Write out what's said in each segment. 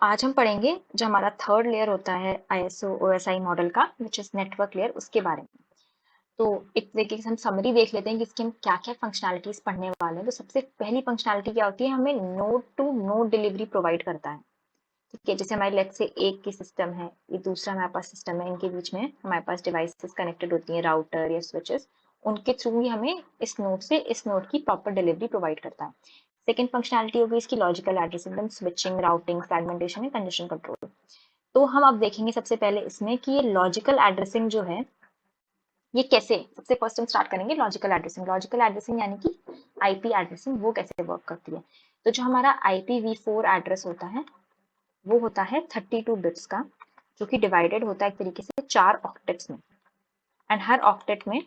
आज हम पढ़ेंगे जो हमारा थर्ड लेयर होता है ISO OSI मॉडल का, विच इज नेटवर्क लेयर, उसके बारे में। तो एक तरीके से हम समरी देख लेते हैं कि इसकी हम क्या क्या फंक्शनैलिटीज पढ़ने वाले हैं। तो सबसे पहली फंक्शनैलिटी क्या होती है, हमें node to node delivery provide करता है। ठीक है, जैसे हमारे लेट से एक की सिस्टम है, ये दूसरा हमारे पास सिस्टम है, इनके बीच में हमारे पास डिवाइसेस कनेक्टेड होती हैं, राउटर या स्विचेस। उनके थ्रू ही हमें इस नोड से इस नोड की प्रॉपर डिलीवरी प्रोवाइड करता है। सेकेंड फंक्शनैलिटी होगी इसकी लॉजिकल एड्रेसिंग, एकदम switching, routing, fragmentation and congestion control. तो हम अब देखेंगे सबसे पहले इसमें कि ये लॉजिकल एड्रेसिंग जो है ये कैसे, सबसे फर्स्ट हम स्टार्ट करेंगे लॉजिकल एड्रेसिंग। लॉजिकल एड्रेसिंग यानी कि आईपी एड्रेसिंग, वो कैसे वर्क करती है। तो जो हमारा IPv4 एड्रेस होता है वो होता है 32 बिट्स का, जो कि डिवाइडेड होता है एक तरीके से 4 ऑक्टेट्स में। एंड हर ऑक्टेट में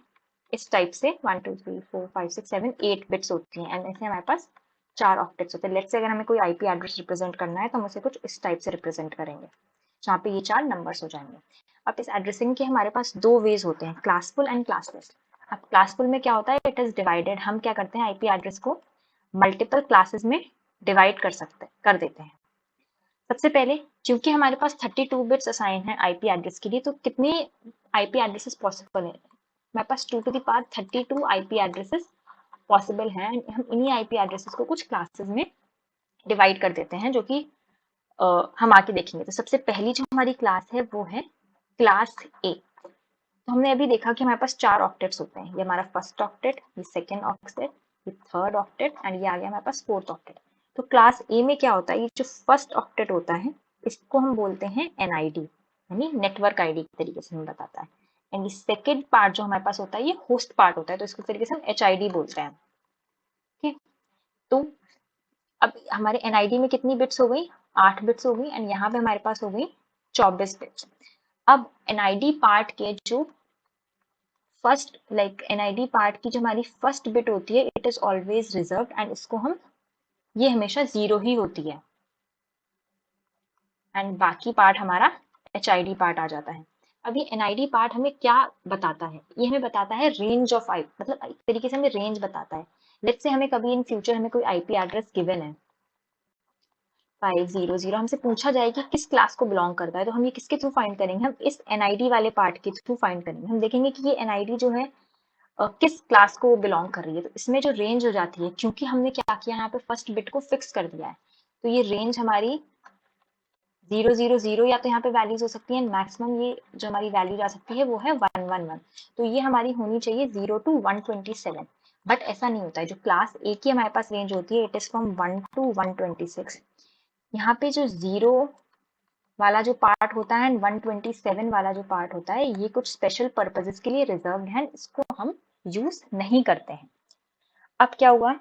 इस टाइप से 1 2 3 4 5 6 7 8 बिट्स होती हैं। एंड ऐसे हमारे पास 4 ऑक्टेट्स होते हैं। लेट्स से अगर हमें कोई आईपी एड्रेस रिप्रेजेंट करना है तो हम उसे कुछ इस टाइप से रिप्रेजेंट करेंगे, जहाँ पे ये 4 नंबर्स हो जाएंगे। अब इस एड्रेसिंग के हमारे पास दो वेज होते हैं, क्लासफुल एंड क्लासलेस। अब क्लासफुल में क्या होता है, इट इज डिवाइडेड, हम क्या करते हैं आईपी एड्रेस को मल्टीपल क्लासेस में डिवाइड कर देते हैं। सबसे पहले, क्योंकि हमारे पास 32 बिट्स असाइन है आईपी एड्रेस के लिए, तो कितने आईपी एड्रेसेस पॉसिबल है, हमारे पास 2 to the power 32 IP addresses possible हैं। हम इन्हीं आईपी एड्रेसेस को कुछ क्लासेस में डिवाइड कर देते हैं, जो कि हम आके देखेंगे। तो सबसे पहली जो हमारी क्लास है वो है क्लास ए। तो हमने अभी देखा कि हमारे पास 4 ऑक्टेट्स होते हैं, ये हमारा फर्स्ट ऑक्टेट, ये सेकेंड ऑक्टेट, ये थर्ड ऑक्टेट एंड ये आ गया हमारे पास फोर्थ ऑक्टेट। तो क्लास ए में क्या होता है, ये जो फर्स्ट ऑक्टेट होता है इसको हम बोलते हैं NID, यानी नेटवर्क आईडी के तरीके से हमें बताता है। एंड ये सेकेंड पार्ट जो हमारे पास होता है ये होस्ट पार्ट होता है, तो इसको तरीके से हम HID बोलते हैं। ठीक, तो अब हमारे NID में कितनी बिट्स हो गई, 8 बिट्स हो गई, एंड यहाँ पे हमारे पास हो गई 24 बिट्स। अब NID पार्ट के जो फर्स्ट NID पार्ट की जो हमारी फर्स्ट बिट होती है, it is always reserved, and इसको हम, ये हमेशा 0 ही होती है। एंड बाकी पार्ट हमारा HID पार्ट आ जाता है। अब ये NID पार्ट हमें क्या बताता है, ये हमें बताता है रेंज ऑफ आई, मतलब एक तरीके से हमें रेंज बताता है। लेट्स से हमें कभी इन फ्यूचर हमें कोई IP एड्रेस गिवन है 500, हमसे पूछा जाए कि किस क्लास को बिलोंग करता है, तो हम ये किसके थ्रू फाइंड करेंगे, हम इस NID वाले पार्ट के थ्रू फाइंड करेंगे। हम देखेंगे कि ये NID जो है किस क्लास को बिलोंग कर रही है। तो इसमें जो रेंज हो जाती है, क्योंकि हमने क्या किया यहाँ पे फर्स्ट बिट को फिक्स कर दिया है, तो ये रेंज हमारी 000 या तो यहाँ पे वैल्यूज हो सकती है, मैक्सिमम ये जो हमारी वैल्यू जा सकती है वो है 111। तो ये हमारी होनी चाहिए 0 to 127। बट ऐसा नहीं होता है, जो क्लास ए की हमारे पास रेंज होती है इट इज फ्रॉम 1 to 126। यहाँ पे जो 0 वाला जो पार्ट होता है एंड 127 वाला जो पार्ट होता है, ये कुछ स्पेशल पर्पजेस के लिए रिजर्व्ड है, इसको हम यूज नहीं करते हैं। अब क्या हुआ,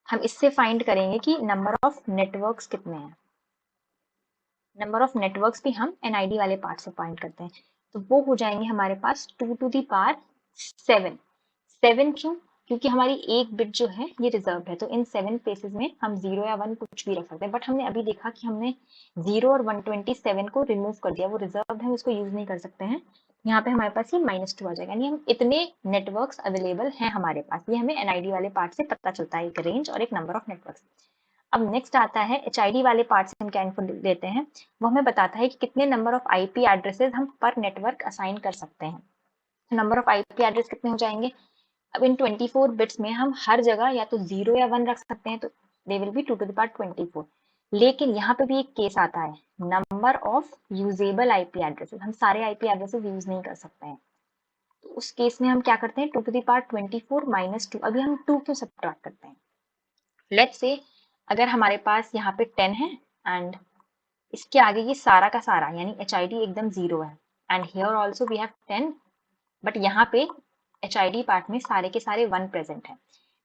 हम इससे फाइंड करेंगे कि नंबर ऑफ नेटवर्क्स कितने हैं। नंबर ऑफ नेटवर्क्स भी हम NID वाले पार्ट से फाइंड करते हैं, तो वो हो जाएंगे हमारे पास 2 to the power 7। 7 क्यों, क्योंकि हमारी एक बिट जो है ये रिजर्व है, तो इन 7 प्लेसेस में हम 0 या 1 कुछ भी रख सकते हैं। बट हमने अभी देखा कि हमने 0 और 127 को रिमूव कर दिया, वो रिजर्व है, उसको यूज नहीं कर सकते हैं। यहाँ पे हमारे पास ये -2 आ जाएगा, यानी हम इतने नेटवर्क्स अवेलेबल हैं हमारे पास। ये हमें NID वाले पार्ट से पता चलता है, एक रेंज और एक नंबर ऑफ नेटवर्क्स। अब नेक्स्ट आता है HID वाले पार्ट से हम क्या इन्फो लेते हैं, वो हमें बताता है कि कितने नंबर ऑफ IP एड्रेसेस हम पर नेटवर्क असाइन कर सकते हैं। नंबर ऑफ IP एड्रेस कितने हो जाएंगे, अब इन 24 बिट्स में हम हर जगह या तो 0 या 1 रख सकते हैं, तो they will be 2 to the power 24। लेकिन यहाँ पे भी एक केस आता है, number of usable IP addresses, हम सारे IP एड्रेसेस यूज नहीं कर सकते हैं। तो उस केस में हम क्या करते हैं, 2 to the power 24 - 2। अभी हम 2 क्यों सब्ट्रैक्ट करते हैं, लेट्स से अगर हमारे पास यहाँ पे 10 है एंड इसके आगे ये सारा का सारा यानी HID एकदम 0 है, and here also we have 10, but यहाँ पे HID पार्ट में सारे के सारे 1 प्रेजेंट है।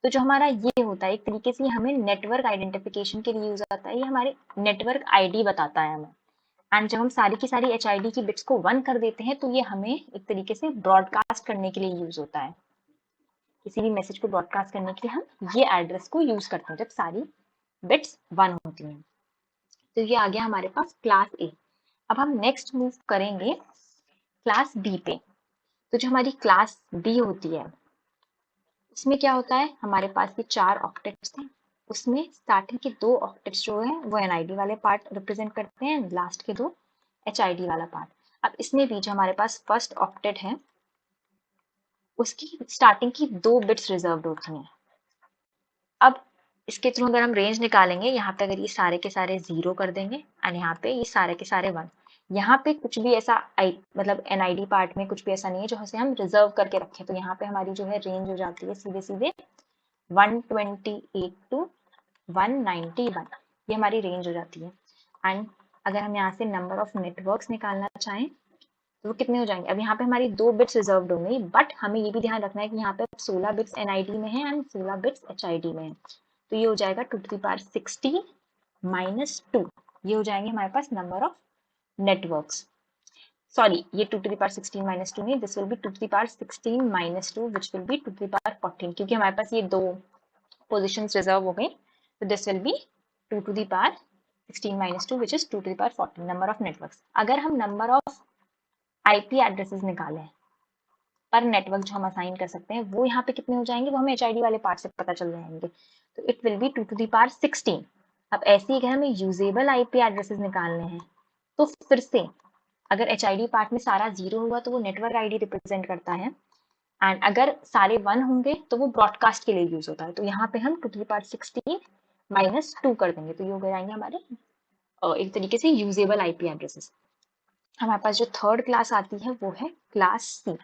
तो जो हमारा ये होता है एक तरीके से हमें नेटवर्क आइडेंटिफिकेशन के लिए यूज आता है, ये हमारे नेटवर्क ID बताता है हमें। एंड जब हम सारी की सारी HID की बिट्स को 1 कर देते हैं, तो ये हमें एक तरीके से ब्रॉडकास्ट करने के लिए यूज होता है। किसी भी मैसेज को ब्रॉडकास्ट करने के लिए हम ये एड्रेस को यूज करते हैं जब सारी बिट्स 1 होती हैं। तो ये आ गया हमारे पास क्लास ए। अब हम नेक्स्ट मूव करेंगे क्लास बी पे। तो जो हमारी क्लास बी होती है उसमें क्या होता है, हमारे पास ये 4 ऑक्टेट्स थे, उसमें स्टार्टिंग के 2 ऑक्टेट्स जो है वो एनआईडी वाले पार्ट रिप्रेजेंट करते हैं, लास्ट के 2 एचआईडी वाला पार्ट। अब इसमें भी जो हमारे पास फर्स्ट ऑक्टेट है उसकी स्टार्टिंग की 2 बिट्स रिजर्व्ड होती हैं। अब इसके थ्रू अगर हम रेंज निकालेंगे, यहाँ पे अगर ये सारे के सारे 0 कर देंगे एंड यहाँ पे ये सारे के सारे 1, यहाँ पे कुछ भी ऐसा मतलब एनआईडी पार्ट में कुछ भी ऐसा नहीं है जो उसे हम रिजर्व करके रखें, तो यहाँ पे हमारी जो है रेंज हो जाती है सीधे सीधे 128 टू 191, ये हमारी रेंज हो जाती है। एंड अगर हम यहाँ से नंबर ऑफ नेटवर्क्स निकालना चाहें तो वो कितने हो जाएंगे, अब यहाँ पे हमारी 2 बिट्स रिजर्व्ड होंगी, बट हमें ये भी ध्यान रखना है कि यहाँ पे 16 बिट्स एनआईडी में है एंड 16 बिट्स एचआईडी में है, तो ये हो जाएगा 2 to the power 16 माइनस 2, ये हो जाएंगे हमारे पास नंबर ऑफ नेटवर्क्स। सॉरी, ये 2 to the power 16 माइनस 2 नहीं, this will be 2 to the power 16 minus 2 which will be 2 to the power 14, क्योंकि हमारे पास ये 2 पोजिशंस रिजर्व हो गई, तो this will be 2 to the power 16 minus 2 which is 2 to the power 14 number of networks. अगर हम number of IP addresses निकालें पर नेटवर्क जो हम असाइन कर सकते हैं, वो यहाँ पे कितने हो जाएंगे, वो हमें एचआईडी वाले पार्ट से पता चल जाएंगे, तो it will be 2 to the power 16। अब ऐसे ही अगर हमें यूजेबल आईपी एड्रेसेस निकालने हैं तो फिर से अगर एचआईडी पार्ट में सारा 0 होगा तो वो नेटवर्क आईडी रिप्रेजेंट करता है, एंड अगर सारे 1 होंगे तो वो ब्रॉडकास्ट के लिए यूज होता है, तो यहाँ पे हम 2 to the power 16 माइनस 2 कर देंगे, तो ये हो जाएंगे हमारे एक तरीके से यूजेबल आईपी एड्रेसेस। हमारे पास जो थर्ड क्लास आती है वो है क्लास सी।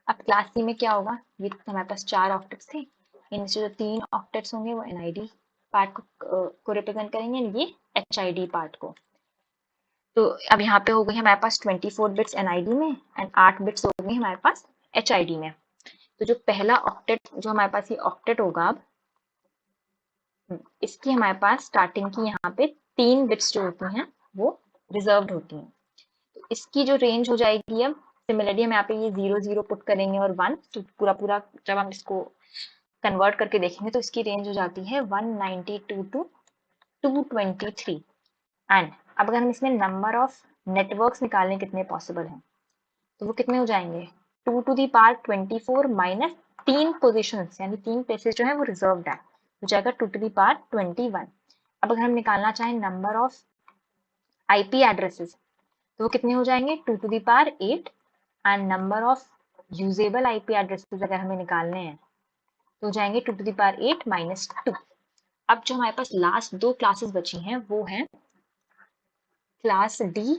अब क्लास सी में क्या होगा, ये हमारे पास 4 ऑक्टेट्स थे, इनमें से जो 3 ऑक्टेट्स होंगे वो एनआईडी पार्ट को रिप्रेजेंट करेंगे, ये एचआईडी पार्ट को। तो अब यहाँ पे हो गई हमारे पास 24 बिट्स एनआईडी में एंड 8 बिट्स हो गई हमारे पास एचआईडी में। तो जो पहला ऑक्टेट जो हमारे पास ये ऑक्टेट होगा, अब इसकी हमारे पास स्टार्टिंग की यहाँ पे 3 बिट्स जो होती हैं वो रिजर्व्ड होती हैं, तो इसकी जो रेंज हो जाएगी, अब सिमिलरली हम यहाँ पे ये 0 0 पुट करेंगे और 1, तो पूरा पूरा जब हम इसको कन्वर्ट करके देखेंगे तो इसकी रेंज हो जाती है 192 टू 223। एंड अब अगर हम इसमें नंबर ऑफ नेटवर्क्स निकालने कितने पॉसिबल हैं, तो वो कितने हो जाएंगे, 2 to the power 24 minus 3 positions यानी 3 प्लेसेस जो है वो रिजर्व्ड है, हो जाएगा 2 to the power 21। अब अगर हम निकालना चाहें नंबर ऑफ आईपी एड्रेसेस तो वो कितने हो जाएंगे, 2 to the power 8, and number of usable IP addresses अगर हमें निकालने हैं तो हो जाएंगे 2 to the power 8 माइनस 2। अब जो हमारे पास लास्ट 2 क्लासेस बची हैं वो हैं क्लास डी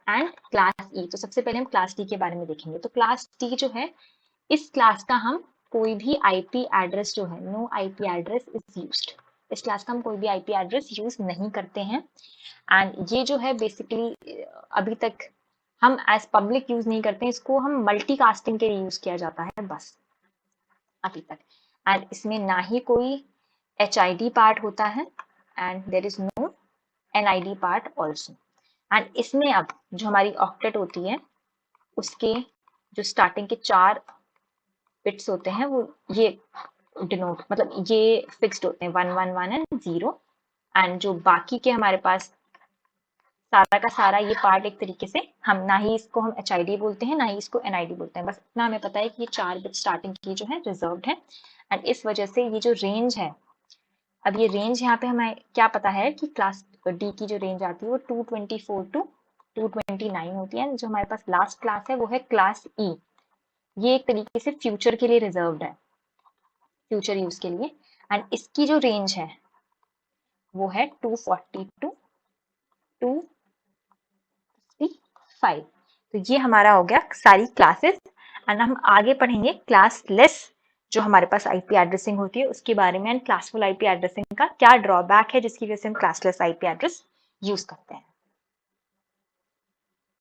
एंड क्लास ई। तो सबसे पहले हम क्लास डी के बारे में देखेंगे। तो क्लास डी जो है, इस क्लास का हम कोई भी आईपी एड्रेस जो है, no IP address is used, इस क्लास का हम कोई भी आईपी एड्रेस यूज नहीं करते हैं, एंड ये जो है बेसिकली अभी तक हम एज पब्लिक यूज नहीं करते हैं, इसको हम मल्टीकास्टिंग के लिए यूज किया जाता है बस अभी तक। एंड इसमें ना ही कोई एचआईडी पार्ट होता है and there is no NID part also. And इसमें अब जो हमारी ऑक्टेट होती है उसके जो स्टार्टिंग के 4 बिट्स होते हैं वो ये डिनोट मतलब ये फिक्स्ड होते हैं 1 1 1 एंड 0, एंड जो बाकी के हमारे पास सारा का सारा ये पार्ट एक तरीके से हम ना ही इसको हम एचआईडी बोलते हैं ना ही इसको एनआईडी बोलते हैं, बस इतना हमें पता है कि ये 4 बिट स्टार्टिंग की जो है रिजर्व्ड है। एंड इस वजह से ये जो रेंज है, अब ये रेंज यहाँ पे हमें क्या पता है कि क्लास डी की जो रेंज आती है वो 224 टू 229 होती है। जो हमारे पास लास्ट क्लास है वो है क्लास ई, ये एक तरीके से फ्यूचर के लिए रिजर्व्ड है, फ्यूचर यूज के लिए, एंड इसकी जो रेंज है वो है 240 टू 265। तो ये हमारा हो गया सारी क्लासेस, एंड हम आगे पढ़ेंगे क्लासलेस जो हमारे पास आईपी एड्रेसिंग होती है उसके बारे में, एंड क्लासफुल आईपी एड्रेसिंग का क्या ड्रॉबैक है जिसकी वजह से हम क्लासलेस आईपी एड्रेस यूज करते हैं।